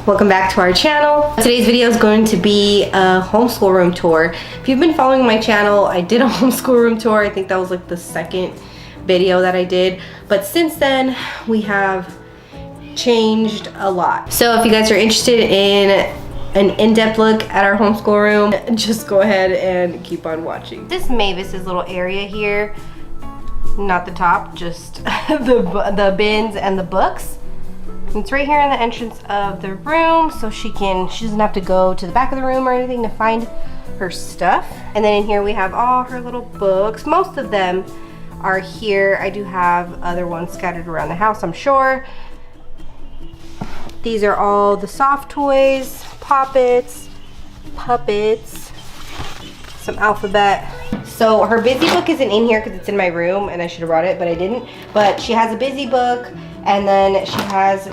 Welcome back to our channel. Today's video is going to be a homeschool room tour. If you've been following my channel, I did a homeschool room tour. I think that was like the second video that I did. But since then, we have changed a lot. So if you guys are interested in an in-depth look at our homeschool room, just go ahead and keep on watching. This is Mavis's little area here. Not the top, just the bins and the books. It's right here in the entrance of the room, so she doesn't have to go to the back of the room or anything to find her stuff. And then in here we have all her little books. Most of them are here. I do have other ones scattered around the house, I'm sure. These are all the soft toys, poppets, puppets, some alphabet. So her busy book isn't in here because it's in my room and I should have brought it, but I didn't. But she has a busy book. And then she has,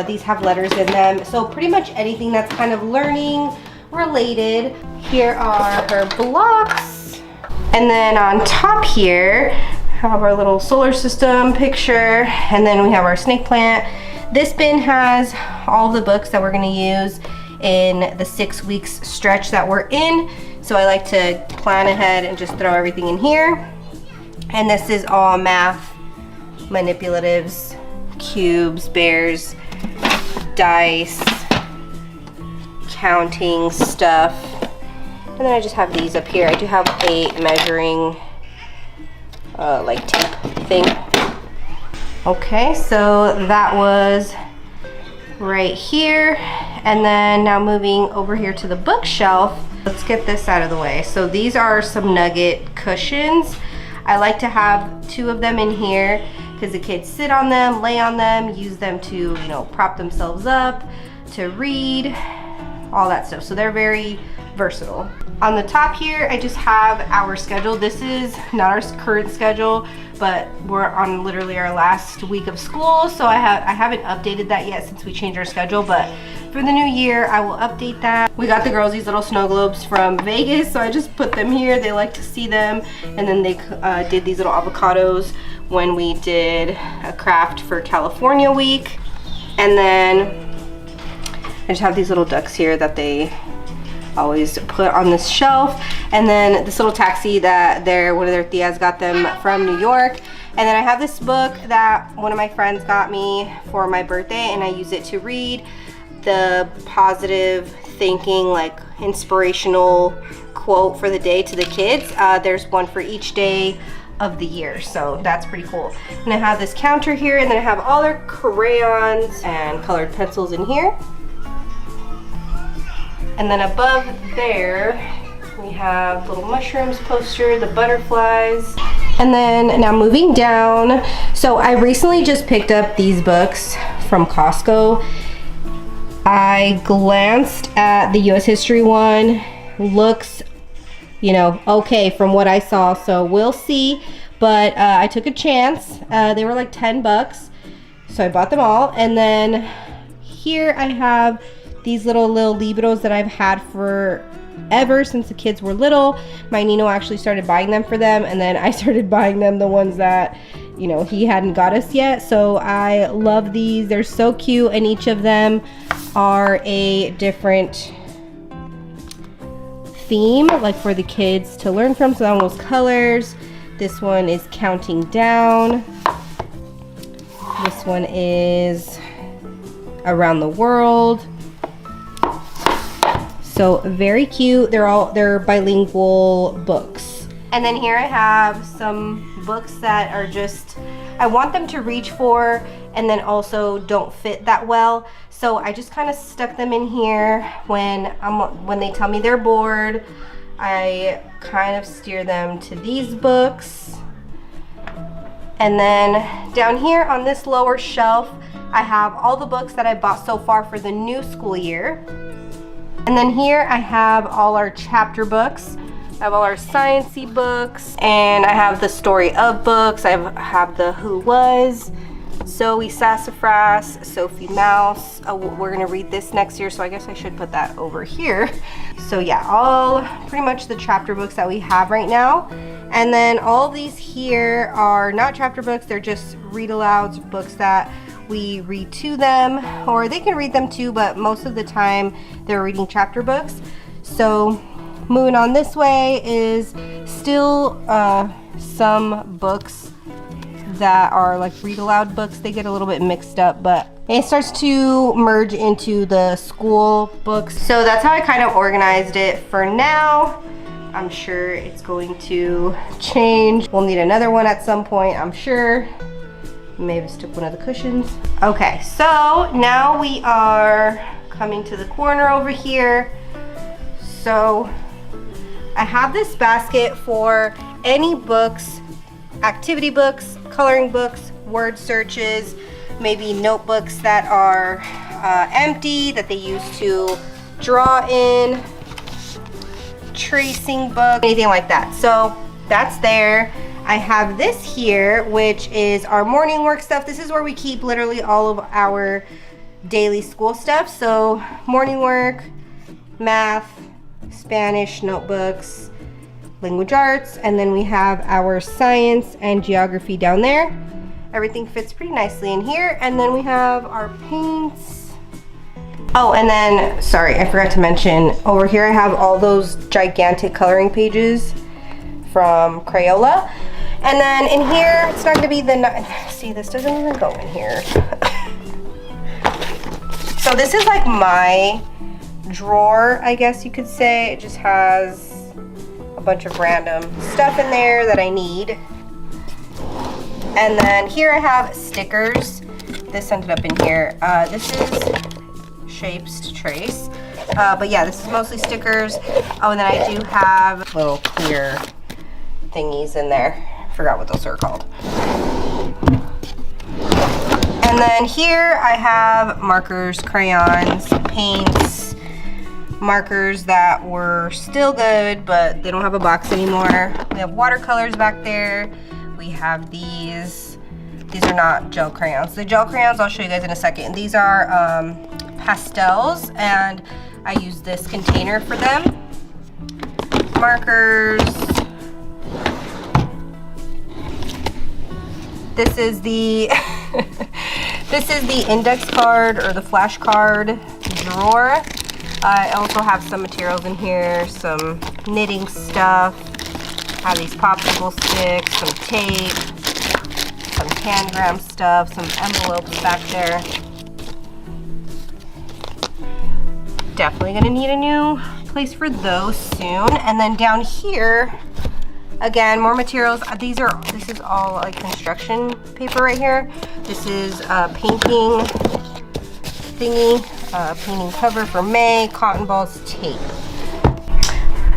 these have letters in them. So pretty much anything that's kind of learning related. Here are her blocks. And then on top here, have our little solar system picture. And then we have our snake plant. This bin has all the books that we're gonna use in the 6 weeks stretch that we're in. So I like to plan ahead and just throw everything in here. And this is all math, manipulatives, cubes, bears, dice, counting stuff. And then I just have these up here. I do have a measuring like tape thing. Okay, so that was right here. And then now moving over here to the bookshelf, let's get this out of the way. So these are some nugget cushions. I like to have 2 of them in here because the kids sit on them, lay on them, use them to, you know, prop themselves up, to read, all that stuff. So they're very versatile. On the top here, I just have our schedule. This is not our current schedule, but we're on literally our last week of school. So I haven't updated that yet since we changed our schedule, but for the new year, I will update that. We got the girls these little snow globes from Vegas, so I just put them here. They like to see them. And then they did these little avocados when we did a craft for California week. And then I just have these little ducks here that they always put on this shelf. And then this little taxi that one of their tias got them from New York. And then I have this book that one of my friends got me for my birthday, and I use it to read the positive thinking, like inspirational quote for the day to the kids. There's one for each day of the year, so that's pretty cool. And I have this counter here, and then I have all their crayons and colored pencils in here. And then above there we have little mushrooms poster, the butterflies. And then now moving down, so I recently just picked up these books from Costco. I glanced at the US history one. Looks, you know, okay from what I saw, so we'll see. But I took a chance. They were like 10 bucks, so I bought them all. And then here I have these little libros that I've had forever since the kids were little. My Nino actually started buying them for them, and then I started buying them the ones that, you know, he hadn't got us yet. So I love these. They're so cute, and each of them are a different theme, like for the kids to learn from. So that one was colors. This one is counting down. This one is around the world. So very cute. They're bilingual books. And then here I have some books that are just, I want them to reach for and then also don't fit that well. So I just kind of stuck them in here when they tell me they're bored. I kind of steer them to these books. And then down here on this lower shelf, I have all the books that I bought so far for the new school year. And then here I have all our chapter books. I have all our sciencey books, and I have the story of books. I have the Who Was, Zoe Sassafras, Sophie Mouse. We're gonna read this next year, so I guess I should put that over here. So yeah, all pretty much the chapter books that we have right now. And then all these here are not chapter books, they're just read alouds, books that we read to them, or they can read them too, but most of the time they're reading chapter books. So moving on this way is still some books that are like read aloud books. They get a little bit mixed up, but it starts to merge into the school books. So that's how I kind of organized it for now. I'm sure it's going to change. We'll need another one at some point, I'm sure. Maybe stick one of the cushions. Okay, so now we are coming to the corner over here. So I have this basket for any books, activity books, coloring books, word searches, maybe notebooks that are empty that they use to draw in, tracing book, anything like that. So that's there. I have this here, which is our morning work stuff. This is where we keep literally all of our daily school stuff. So morning work, math, Spanish notebooks, language arts, and then we have our science and geography down there. Everything fits pretty nicely in here. And then we have our paints. Oh, and then, sorry, I forgot to mention, over here I have all those gigantic coloring pages from Crayola. And then in here, it's not gonna be see, this doesn't even go in here. So this is like my drawer, I guess you could say. It just has a bunch of random stuff in there that I need. And then here I have stickers. This ended up in here. This is shapes to trace. But yeah, this is mostly stickers. Oh, and then I do have little clear thingies in there. Forgot what those are called. And then here I have markers, crayons, paints, markers that were still good, but they don't have a box anymore. We have watercolors back there. We have these. These are not gel crayons. The gel crayons, I'll show you guys in a second. These are pastels, and I use this container for them. Markers. This is the this is the index card or the flash card drawer. I also have some materials in here, some knitting stuff. I have these popsicle sticks, some tape, some tangram stuff, some envelopes back there. Definitely gonna need a new place for those soon. And then down here, again, more materials. This is all like construction paper right here. This is a painting thingy, painting cover for May, cotton balls, tape.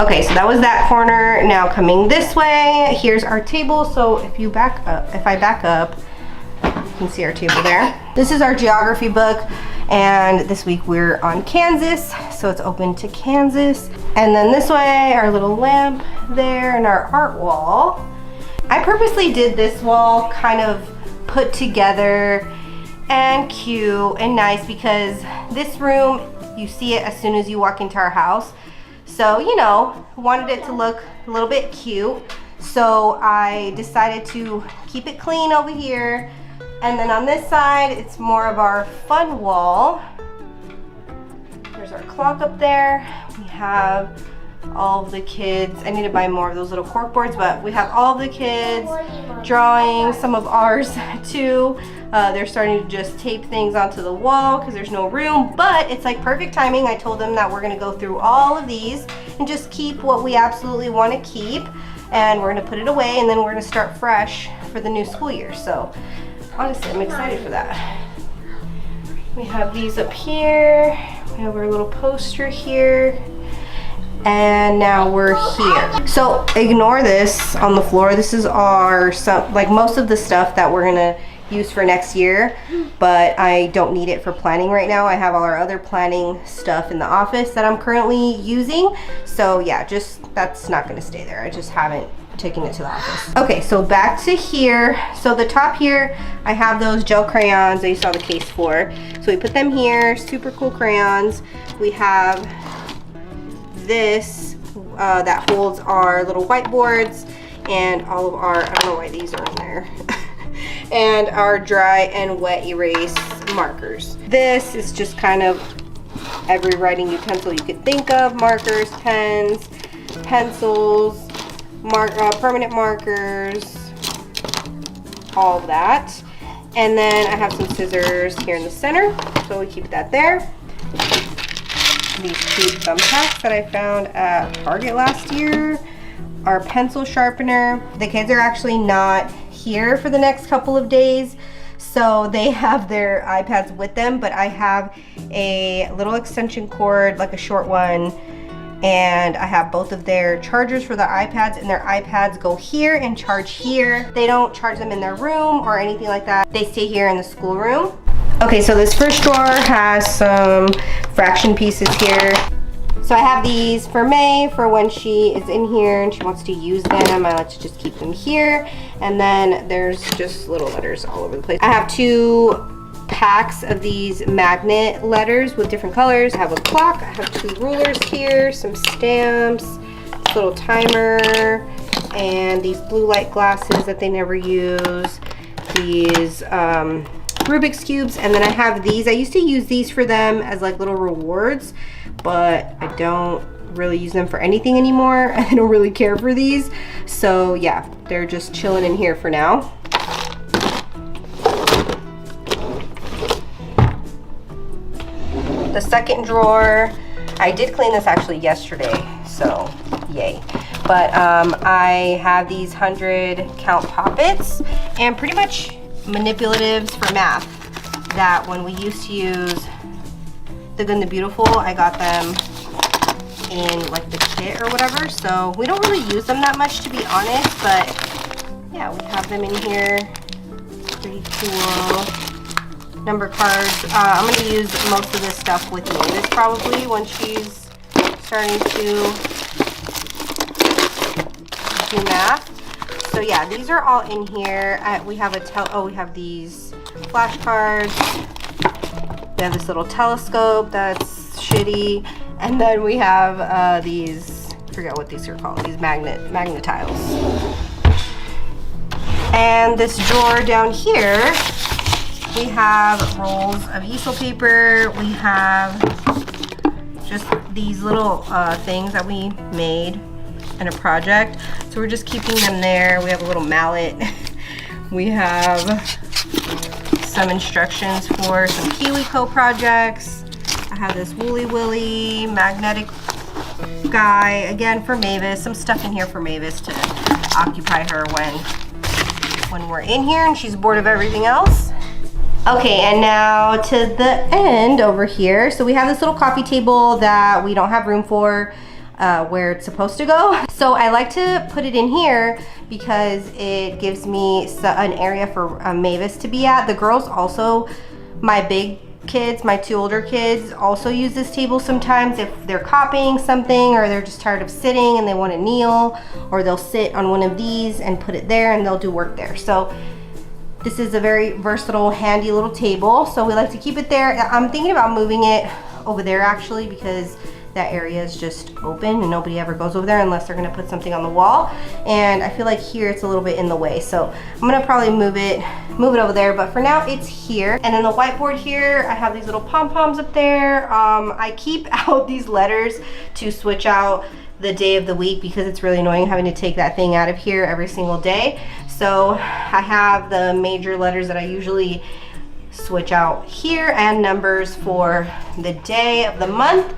Okay, so that was that corner. Now coming this way, here's our table. So if I back up, you can see our table there. This is our geography book, and this week we're on Kansas, so it's open to Kansas. And then this way, our little lamp there, and our art wall. I purposely did this wall kind of put together and cute and nice because this room, you see it as soon as you walk into our house. So, you know, wanted it to look a little bit cute. So I decided to keep it clean over here. And then on this side, it's more of our fun wall. There's our clock up there. We have all of the kids. I need to buy more of those little cork boards, but we have all of the kids drawing, some of ours too. They're starting to just tape things onto the wall because there's no room, but it's like perfect timing. I told them that we're gonna go through all of these and just keep what we absolutely want to keep, and we're gonna put it away, and then we're gonna start fresh for the new school year. So honestly, I'm excited for that. We have these up here. We have our little poster here. And now we're here. So ignore this on the floor. This is like most of the stuff that we're gonna use for next year, but I don't need it for planning right now. I have all our other planning stuff in the office that I'm currently using. So yeah, that's not gonna stay there. I just haven't taken it to the office. Okay, so back to here. So the top here, I have those gel crayons that you saw the case for. So we put them here, super cool crayons. We have this that holds our little whiteboards and all of our, I don't know why these are in there. and our dry and wet erase markers. This is just kind of every writing utensil you could think of: markers, pens, pencils, permanent markers, all of that. And then I have some scissors here in the center, so we keep that there. These cute thumbtacks that I found at Target last year. Our pencil sharpener. The kids are actually not here for the next couple of days, so they have their iPads with them, but I have a little extension cord, like a short one, and I have both of their chargers for their iPads, and their iPads go here and charge here. They don't charge them in their room or anything like that. They stay here in the schoolroom. Okay, so this first drawer has some fraction pieces here. So I have these for May for when she is in here and she wants to use them. I like to just keep them here. And then there's just little letters all over the place. I have 2 packs of these magnet letters with different colors. I have a clock, I have 2 rulers here, some stamps, this little timer, and these blue light glasses that they never use, these Rubik's Cubes, and then I have these. I used to use these for them as like little rewards, but I don't really use them for anything anymore. I don't really care for these. So yeah, they're just chilling in here for now. The second drawer, I did clean this actually yesterday, so yay. But I have these 100 count poppets and pretty much manipulatives for math that when we used to use The Good and the Beautiful, I got them in like the kit or whatever, so we don't really use them that much, to be honest, but yeah, we have them in here. Pretty cool. Number cards. I'm going to use most of this stuff with Mavis probably when she's starting to do math. So yeah, these are all in here. We have we have these flashcards. We have this little telescope that's shitty, and then we have these, I forget what these are called, these magnet tiles. And this drawer down here, we have rolls of easel paper. We have just these little things that we made in a project, so we're just keeping them there. We have a little mallet. We have some instructions for some KiwiCo projects. I have this Woolly Willy magnetic guy, again for Mavis. Some stuff in here for Mavis to occupy her when we're in here and she's bored of everything else. Okay, and now to the end over here. So we have this little coffee table that we don't have room for where it's supposed to go. So I like to put it in here because it gives me an area for Mavis to be at. The girls also, my big kids, my 2 older kids, also use this table sometimes if they're copying something or they're just tired of sitting and they want to kneel, or they'll sit on one of these and put it there and they'll do work there. So this is a very versatile, handy little table. So we like to keep it there. I'm thinking about moving it over there actually, because that area is just open and nobody ever goes over there unless they're gonna put something on the wall. And I feel like here it's a little bit in the way. So I'm gonna probably move it over there, but for now it's here. And then the whiteboard here, I have these little pom-poms up there. I keep out these letters to switch out the day of the week because it's really annoying having to take that thing out of here every single day. So I have the major letters that I usually switch out here and numbers for the day of the month.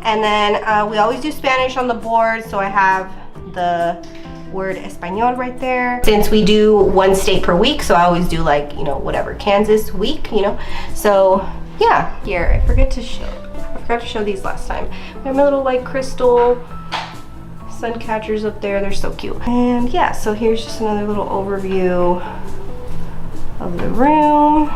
And then we always do Spanish on the board, so I have the word Español right there. Since we do 1 state per week, so I always do like, you know, whatever, Kansas week, you know. So yeah, here, I forgot to show these last time. We have my little like crystal sun catchers up there, they're so cute. And yeah, so here's just another little overview of the room.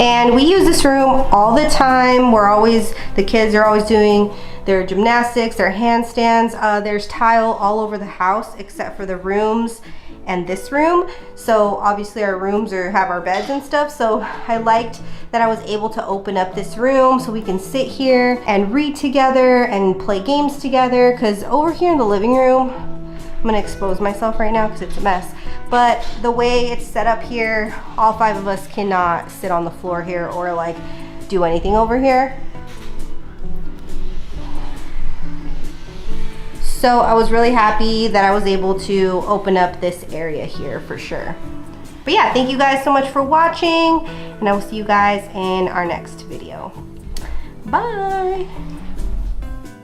And we use this room all the time. The kids are always doing their gymnastics, their handstands. There's tile all over the house except for the rooms and this room. So obviously our rooms have our beds and stuff. So I liked that I was able to open up this room so we can sit here and read together and play games together. Because over here in the living room, I'm gonna expose myself right now because it's a mess. But the way it's set up here, all 5 of us cannot sit on the floor here or like do anything over here. So I was really happy that I was able to open up this area here for sure. But yeah, thank you guys so much for watching, and I will see you guys in our next video. Bye.